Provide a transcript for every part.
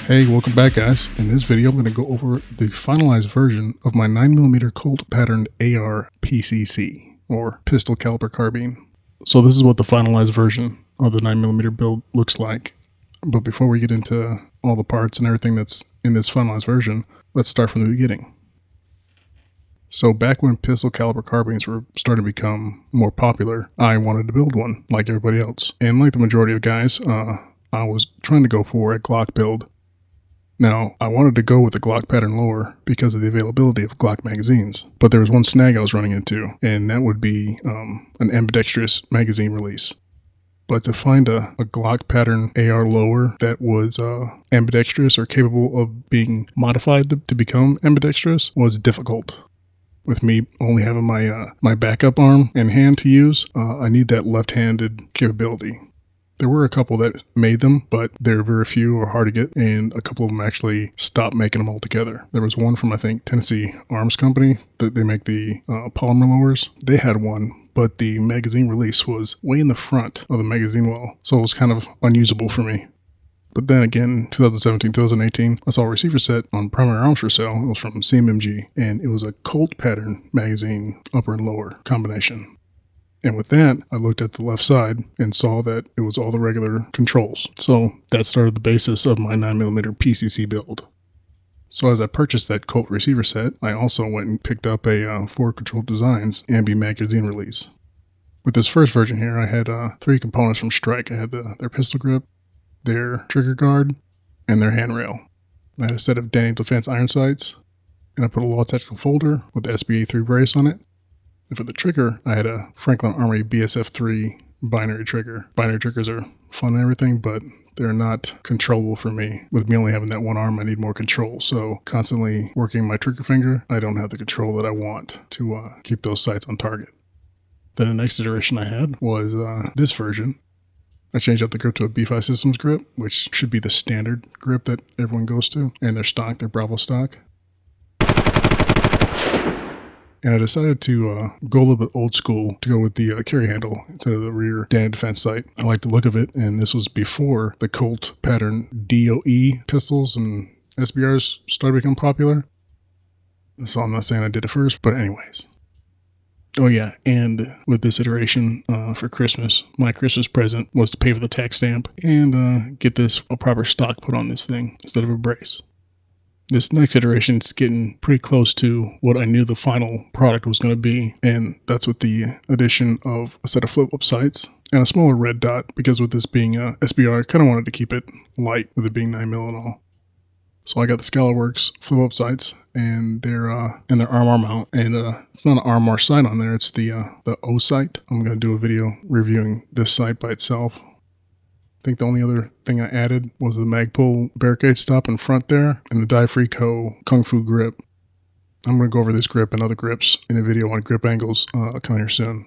Hey, welcome back guys. In this video I'm going to go over the finalized version of my 9mm Colt patterned AR PCC, or pistol caliber carbine. So this is what the finalized version of the 9mm build looks like. But before we get into all the parts and everything that's in this finalized version, let's start from the beginning. So back when pistol caliber carbines were starting to become more popular, I wanted to build one like everybody else. And like the majority of guys, I was trying to go for a Glock build. Now, I wanted to go with the Glock pattern lower because of the availability of Glock magazines, but there was one snag I was running into, and that would be an ambidextrous magazine release. But to find a Glock pattern AR lower that was ambidextrous or capable of being modified to become ambidextrous was difficult. With me only having my backup arm and hand to use, I need that left-handed capability. There were a couple that made them, but they're very few or hard to get, and a couple of them actually stopped making them altogether. There was one from, I think, Tennessee Arms Company, that they make the polymer lowers. They had one, but the magazine release was way in the front of the magazine wall, so it was kind of unusable for me. But then again, 2017, 2018, I saw a receiver set on Primary Arms for sale. It was from CMMG, and it was a Colt pattern magazine upper and lower combination. And with that, I looked at the left side and saw that it was all the regular controls. So that started the basis of my 9mm PCC build. So as I purchased that Colt receiver set, I also went and picked up a Ford Control Designs Ambi magazine release. With this first version here, I had 3 components from Strike. I had their pistol grip, their trigger guard, and their handrail. I had a set of Daniel Defense iron sights, and I put a law tactical folder with the SBA3 brace on it. And for the trigger, I had a Franklin Armory BSF3 binary trigger. Binary triggers are fun and everything, but they're not controllable for me. With me only having that one arm, I need more control. So constantly working my trigger finger, I don't have the control that I want to keep those sights on target. Then the next iteration I had was this version. I changed up the grip to a B5 Systems grip, which should be the standard grip that everyone goes to. And their Bravo stock. And I decided to go a little bit old school to go with the carry handle instead of the rear Daniel Defense sight. I like the look of it, and this was before the Colt pattern DOE pistols and SBRs started becoming popular. So I'm not saying I did it first, but anyways. Oh yeah, and with this iteration for Christmas, my Christmas present was to pay for the tax stamp and get a proper stock put on this thing instead of a brace. This next iteration is getting pretty close to what I knew the final product was going to be, and that's with the addition of a set of flip-up sights and a smaller red dot, because with this being a SBR, I kind of wanted to keep it light with it being 9mm and all. So I got the ScalaWorks flip-up sights and their arm mount, and it's not an arm sight on there, it's the O sight. I'm going to do a video reviewing this sight by itself. I think the only other thing I added was the Magpul barricade stop in front there and the Die-Free Co. Kung Fu grip. I'm going to go over this grip and other grips in a video on grip angles coming here soon.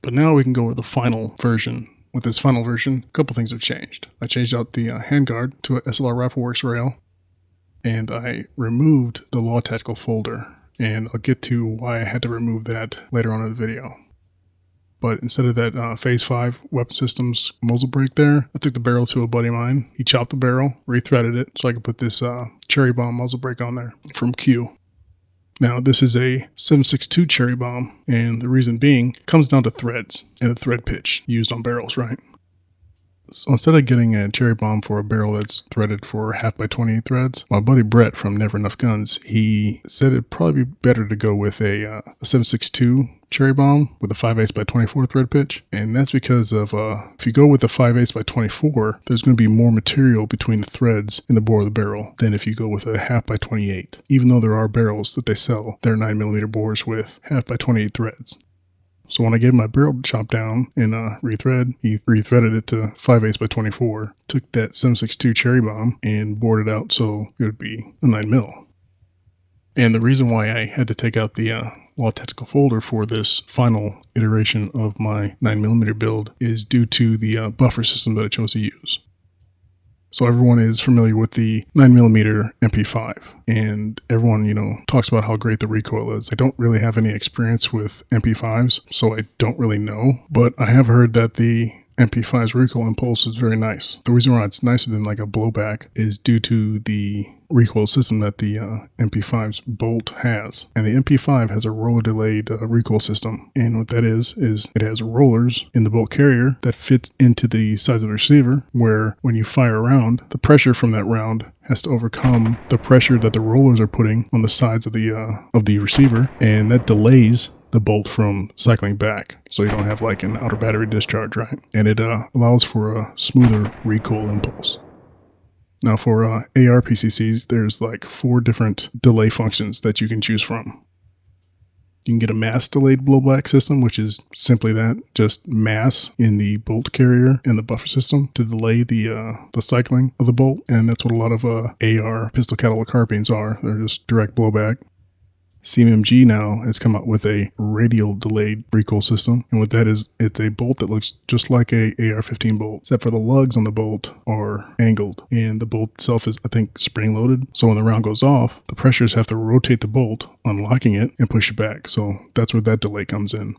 But now we can go over the final version. With this final version, a couple things have changed. I changed out the handguard to a SLR Rifleworks rail, and I removed the law tactical folder, and I'll get to why I had to remove that later on in the video. But instead of that Phase 5 Weapon Systems muzzle brake there, I took the barrel to a buddy of mine. He chopped the barrel, rethreaded it, so I could put this Cherry Bomb muzzle brake on there from Q. Now, this is a 7.62 Cherry Bomb, and the reason being comes down to threads and the thread pitch used on barrels, right? So instead of getting a Cherry Bomb for a barrel that's threaded for 1/2 by 28 threads, my buddy Brett from Never Enough Guns, he said it'd probably be better to go with a 7.62 Cherry Bomb with a 5/8 by 24 thread pitch. And that's because of if you go with a 5/8 by 24, there's going to be more material between the threads in the bore of the barrel than if you go with a 1/2 by 28. Even though there are barrels that they sell their 9mm bores with 1/2 by 28 threads. So when I gave my barrel chop down and rethread, he rethreaded it to 5/8 by 24, took that 7.62 Cherry Bomb and bored it out so it would be a 9mm. And the reason why I had to take out the law tactical folder for this final iteration of my 9mm build is due to the buffer system that I chose to use. So everyone is familiar with the 9mm MP5, and everyone, talks about how great the recoil is. I don't really have any experience with MP5s, so I don't really know, but I have heard that the MP5's recoil impulse is very nice. The reason why it's nicer than like a blowback is due to the recoil system that the MP5's bolt has. And the MP5 has a roller delayed recoil system. And what that is it has rollers in the bolt carrier that fits into the sides of the receiver, where when you fire a round, the pressure from that round has to overcome the pressure that the rollers are putting on the sides of the receiver, and that delays the bolt from cycling back, so you don't have like an outer battery discharge, right? And it allows for a smoother recoil impulse. Now for AR PCCs, there's like 4 different delay functions that you can choose from. You can get a mass delayed blowback system, which is simply that, just mass in the bolt carrier and the buffer system to delay the cycling of the bolt. And that's what a lot of AR pistol catalytic carbines are. They're just direct blowback. CMMG now has come out with a radial delayed recoil system, and what that is, it's a bolt that looks just like a AR-15 bolt, except for the lugs on the bolt are angled, and the bolt itself is, I think, spring-loaded, so when the round goes off, the pressures have to rotate the bolt, unlocking it, and push it back, so that's where that delay comes in.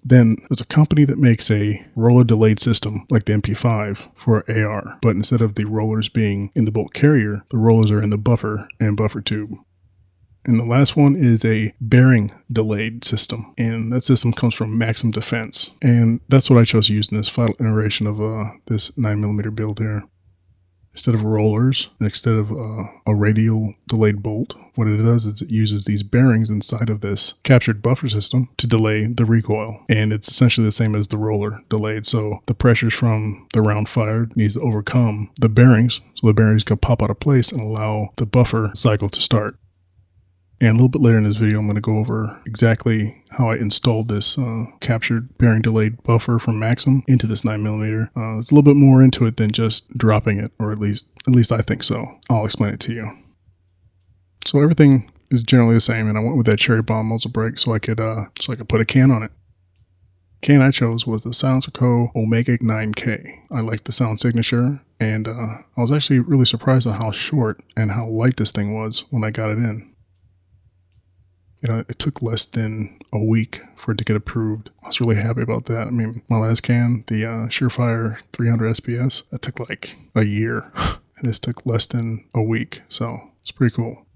Then there's a company that makes a roller delayed system like the MP5 for AR, but instead of the rollers being in the bolt carrier, the rollers are in the buffer and buffer tube. And the last one is a bearing delayed system, and that system comes from Maxim Defense, and that's what I chose to use in this final iteration of this 9mm build here. Instead of rollers, instead of a radial delayed bolt, what it does is it uses these bearings inside of this captured buffer system to delay the recoil, and it's essentially the same as the roller delayed, so the pressures from the round fired needs to overcome the bearings, so the bearings can pop out of place and allow the buffer cycle to start. And a little bit later in this video, I'm going to go over exactly how I installed this captured bearing delayed buffer from Maxim into this 9mm. It's a little bit more into it than just dropping it, or at least I think so. I'll explain it to you. So everything is generally the same, and I went with that cherry bomb muzzle brake so I could put a can on it. The can I chose was the Silencer Co. Omega 9K. I liked the sound signature, and I was actually really surprised at how short and how light this thing was when I got it in. You know, it took less than a week for it to get approved. I was really happy about that. I mean, my last can, the Surefire 300 SPS, that took like a year. And this took less than a week, so it's pretty cool.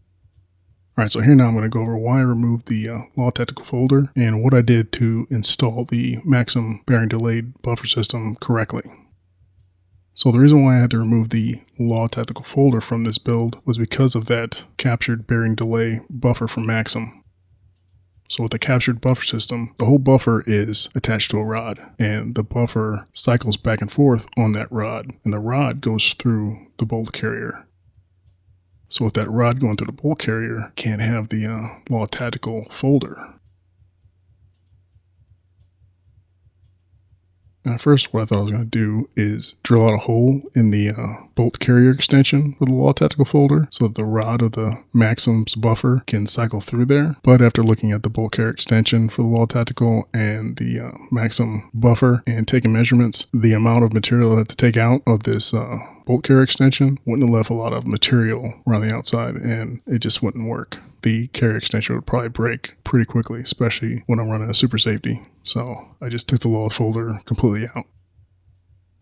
Alright, so here now I'm going to go over why I removed the Law Tactical folder and what I did to install the Maxim bearing delayed buffer system correctly. So the reason why I had to remove the Law Tactical folder from this build was because of that captured bearing delay buffer from Maxim. So with the captured buffer system, the whole buffer is attached to a rod, and the buffer cycles back and forth on that rod, and the rod goes through the bolt carrier. So with that rod going through the bolt carrier, can't have the Law Tactical folder. And at first, what I thought I was going to do is drill out a hole in the bolt carrier extension for the Law Tactical folder so that the rod of the Maxim's buffer can cycle through there. But after looking at the bolt carrier extension for the Law Tactical and the Maxim buffer and taking measurements, the amount of material I had to take out of this bolt carrier extension wouldn't have left a lot of material around the outside, and it just wouldn't work. The carrier extension would probably break pretty quickly, especially when I'm running a super safety. So I just took the Law folder completely out.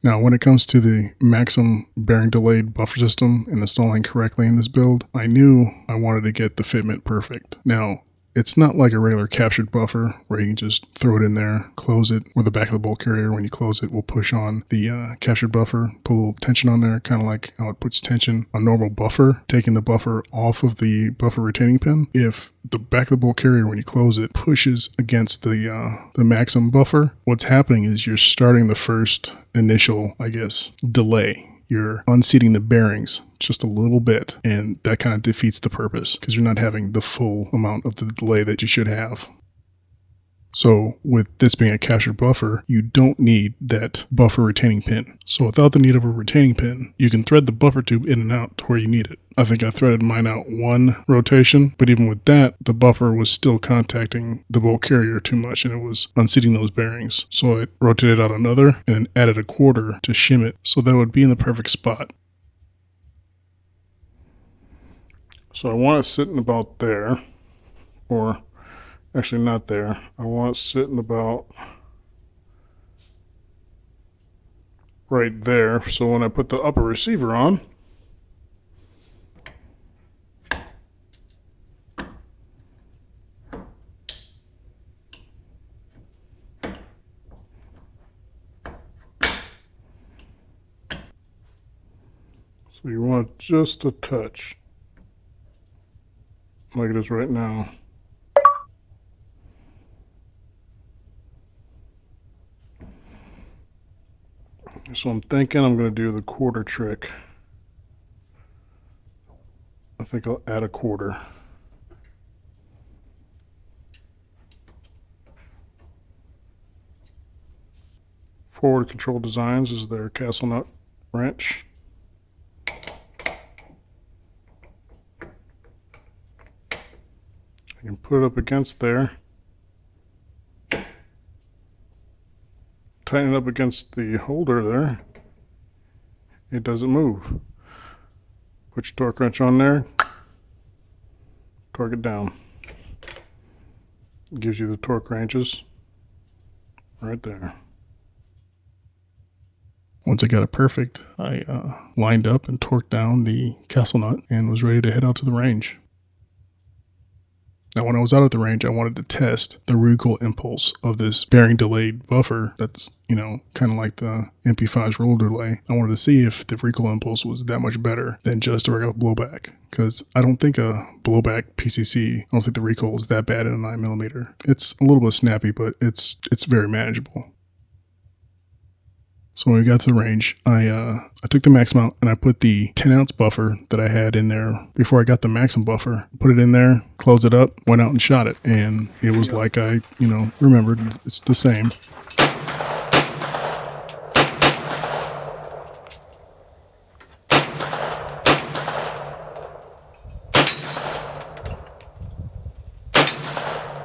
Now, when it comes to the Maxim bearing delayed buffer system and installing correctly in this build, I knew I wanted to get the fitment perfect. Now, it's not like a regular captured buffer where you can just throw it in there, close it, or the back of the bolt carrier, when you close it, will push on the captured buffer, put a little tension on there, kind of like how it puts tension on normal buffer, taking the buffer off of the buffer retaining pin. If the back of the bolt carrier, when you close it, pushes against the Maxim buffer, what's happening is you're starting the first initial, delay. You're unseating the bearings just a little bit, and that kind of defeats the purpose because you're not having the full amount of the delay that you should have. So with this being a captured buffer, you don't need that buffer retaining pin. So without the need of a retaining pin, you can thread the buffer tube in and out to where you need it. I think I threaded mine out one rotation, but even with that, the buffer was still contacting the bolt carrier too much and it was unseating those bearings. So I rotated out another and then added a quarter to shim it so that it would be in the perfect spot. So I want it sitting about there, or actually not there. I want it sitting about right there. So when I put the upper receiver on, so you want just a touch, like it is right now. So I'm thinking I'm going to do the quarter trick. I think I'll add a quarter. Forward Control Designs is their castle nut wrench. I can put it up against there. Tighten it up against the holder there. It doesn't move. Put your torque wrench on there. Torque it down. It gives you the torque ranges right there. Once I got it perfect, I lined up and torqued down the castle nut and was ready to head out to the range. Now, when I was out at the range, I wanted to test the recoil impulse of this bearing delayed buffer that's, kind of like the MP5's roller delay. I wanted to see if the recoil impulse was that much better than just a regular blowback, because I don't think a blowback PCC, I don't think the recoil is that bad in a 9mm. It's a little bit snappy, but it's very manageable. So when we got to the range, I took the Maxim out and I put the 10-ounce buffer that I had in there before I got the Maxim buffer, put it in there, closed it up, went out and shot it. And it was like I, remembered. It's the same.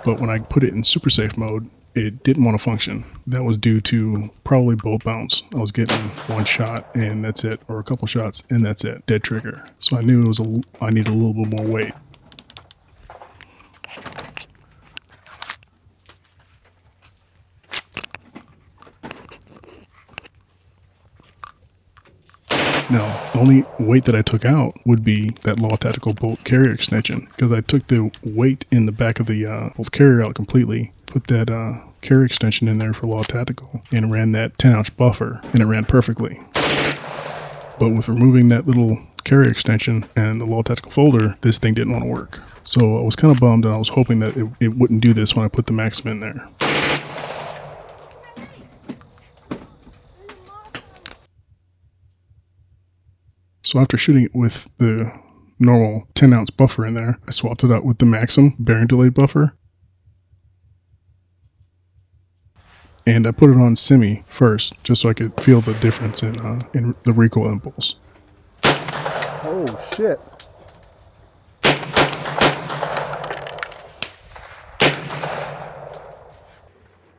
But when I put it in super safe mode, it didn't want to function. That was due to probably bolt bounce. I was getting one shot and that's it, or a couple shots and that's it, dead trigger. So I knew I needed a little bit more weight. Now, the only weight that I took out would be that Law Tactical bolt carrier extension, because I took the weight in the back of the bolt carrier out completely, put that carrier extension in there for Law Tactical, and ran that 10-ounce buffer, and it ran perfectly. But with removing that little carrier extension and the Law Tactical folder, this thing didn't want to work. So I was kind of bummed, and I was hoping that it wouldn't do this when I put the Maxim in there. So after shooting it with the normal 10-ounce buffer in there, I swapped it out with the Maxim bearing delayed buffer. And I put it on semi first, just so I could feel the difference in the recoil impulse. Oh shit.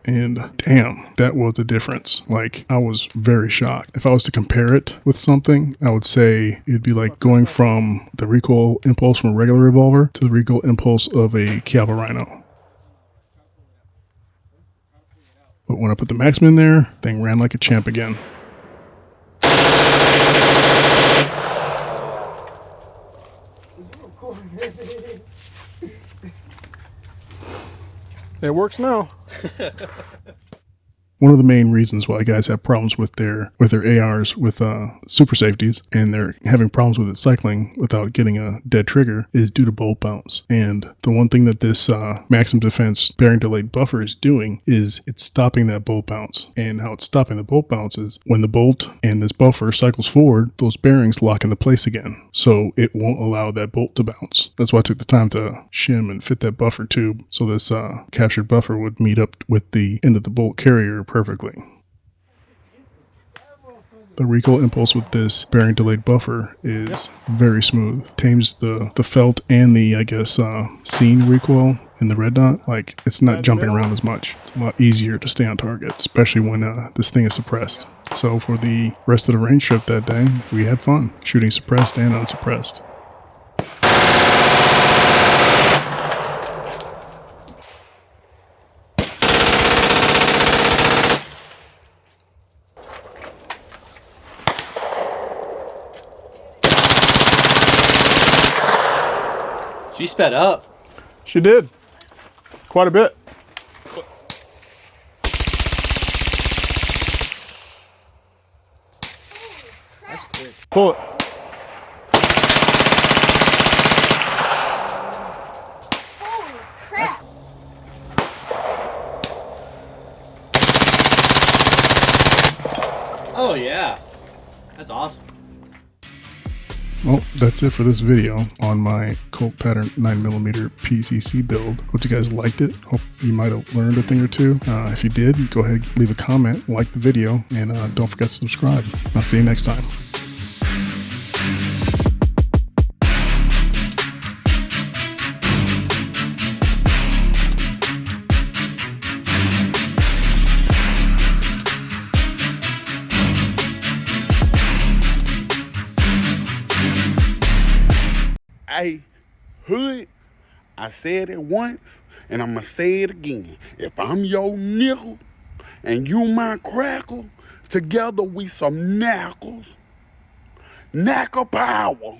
And damn, that was a difference. Like, I was very shocked. If I was to compare it with something, I would say it'd be like going from the recoil impulse from a regular revolver to the recoil impulse of a Chiava Rhino. But when I put the Maxim in there, thing ran like a champ again. It works now. One of the main reasons why guys have problems with their ARs with super safeties, and they're having problems with it cycling without getting a dead trigger, is due to bolt bounce. And the one thing that this Maxim Defense bearing delayed buffer is doing is it's stopping that bolt bounce. And how it's stopping the bolt bounce is when the bolt and this buffer cycles forward, those bearings lock into place again. So it won't allow that bolt to bounce. That's why I took the time to shim and fit that buffer tube so this captured buffer would meet up with the end of the bolt carrier perfectly. The recoil impulse with this bearing delayed buffer is very smooth. Tames the felt and the, scene recoil in the red dot. Like, it's not jumping around as much. It's a lot easier to stay on target, especially when this thing is suppressed. So for the rest of the range trip that day, we had fun shooting suppressed and unsuppressed. She sped up. She did. Quite a bit. That's quick. Pull it. Holy crap. Oh yeah. That's awesome. Well, that's it for this video on my Colt pattern 9mm PCC build. Hope you guys liked it. Hope you might have learned a thing or two. If you did, go ahead, leave a comment, like the video, and don't forget to subscribe. I'll see you next time. Hey, hood, I said it once, and I'ma say it again. If I'm your nickel and you my crackle, together we some knackles. Knacker power.